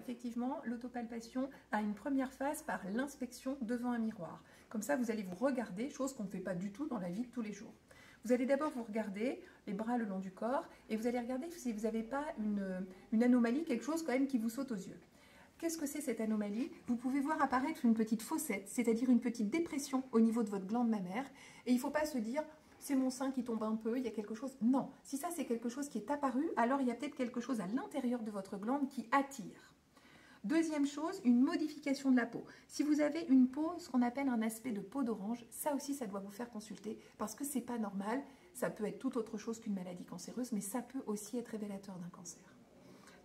Effectivement, l'autopalpation a une première phase par l'inspection devant un miroir. Comme ça, vous allez vous regarder, chose qu'on ne fait pas du tout dans la vie de tous les jours. Vous allez d'abord vous regarder, les bras le long du corps, et vous allez regarder si vous n'avez pas une anomalie, quelque chose quand même qui vous saute aux yeux. Qu'est-ce que c'est cette anomalie? Vous pouvez voir apparaître une petite fossette, c'est-à-dire une petite dépression au niveau de votre glande mammaire, et il ne faut pas se dire c'est mon sein qui tombe un peu, il y a quelque chose. Non, si ça c'est quelque chose qui est apparu, alors il y a peut-être quelque chose à l'intérieur de votre glande qui attire. Deuxième chose, une modification de la peau. Si vous avez une peau, ce qu'on appelle un aspect de peau d'orange, ça aussi, ça doit vous faire consulter parce que c'est pas normal. Ça peut être tout autre chose qu'une maladie cancéreuse, mais ça peut aussi être révélateur d'un cancer.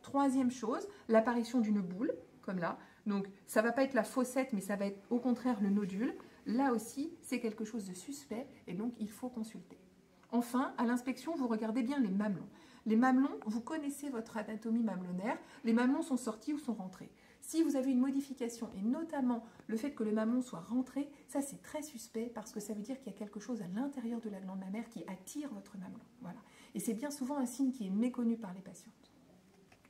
Troisième chose, l'apparition d'une boule, comme là. Donc, ça ne va pas être la fossette, mais ça va être au contraire le nodule. Là aussi, c'est quelque chose de suspect et donc il faut consulter. Enfin, à l'inspection, vous regardez bien les mamelons. Les mamelons, vous connaissez votre anatomie mamelonnaire, les mamelons sont sortis ou sont rentrés. Si vous avez une modification, et notamment le fait que le mamelon soit rentré, ça c'est très suspect parce que ça veut dire qu'il y a quelque chose à l'intérieur de la glande mammaire qui attire votre mamelon. Voilà. Et c'est bien souvent un signe qui est méconnu par les patientes.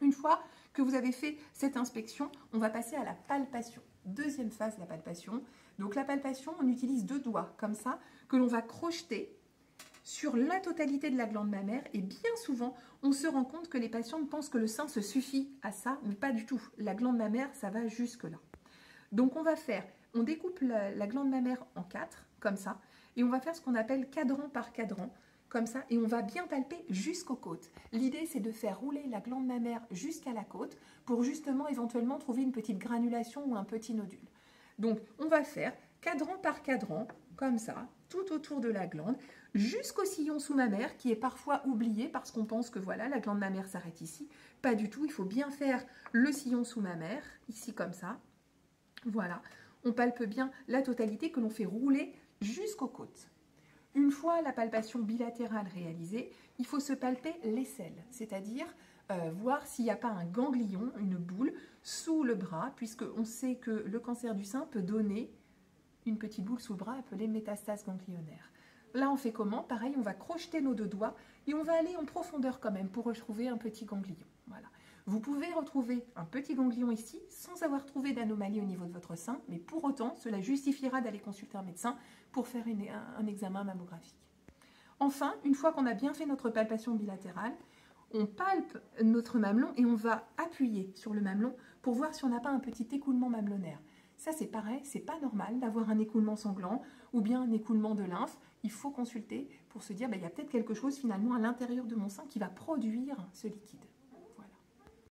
Une fois que vous avez fait cette inspection, on va passer à la palpation. Deuxième phase de la palpation. Donc la palpation, on utilise 2 doigts comme ça, que l'on va crocheter sur la totalité de la glande mammaire et bien souvent, on se rend compte que les patientes pensent que le sein se suffit à ça, mais pas du tout. La glande mammaire, ça va jusque-là. Donc on découpe la glande mammaire en 4, comme ça, et on va faire ce qu'on appelle cadran par cadran, comme ça, et on va bien palper jusqu'aux côtes. L'idée, c'est de faire rouler la glande mammaire jusqu'à la côte pour justement éventuellement trouver une petite granulation ou un petit nodule. Donc, on va faire cadran par cadran, comme ça, tout autour de la glande, jusqu'au sillon sous-mammaire, qui est parfois oublié parce qu'on pense que voilà, la glande mammaire s'arrête ici. Pas du tout, il faut bien faire le sillon sous-mammaire, ici comme ça. Voilà, on palpe bien la totalité que l'on fait rouler jusqu'aux côtes. Une fois la palpation bilatérale réalisée, il faut se palper l'aisselle, c'est-à-dire voir s'il n'y a pas un ganglion, une boule, sous le bras, puisqu'on sait que le cancer du sein peut donner une petite boule sous le bras appelée métastase ganglionnaire. Là, on fait comment? Pareil, on va crocheter nos 2 doigts et on va aller en profondeur quand même pour retrouver un petit ganglion. Voilà. Vous pouvez retrouver un petit ganglion ici sans avoir trouvé d'anomalie au niveau de votre sein, mais pour autant, cela justifiera d'aller consulter un médecin pour faire un examen mammographique. Enfin, une fois qu'on a bien fait notre palpation bilatérale, on palpe notre mamelon et on va appuyer sur le mamelon pour voir si on n'a pas un petit écoulement mamelonnaire. Ça, c'est pareil, c'est pas normal d'avoir un écoulement sanglant ou bien un écoulement de lymphe. Il faut consulter pour se dire, il y a peut-être quelque chose finalement à l'intérieur de mon sein qui va produire ce liquide.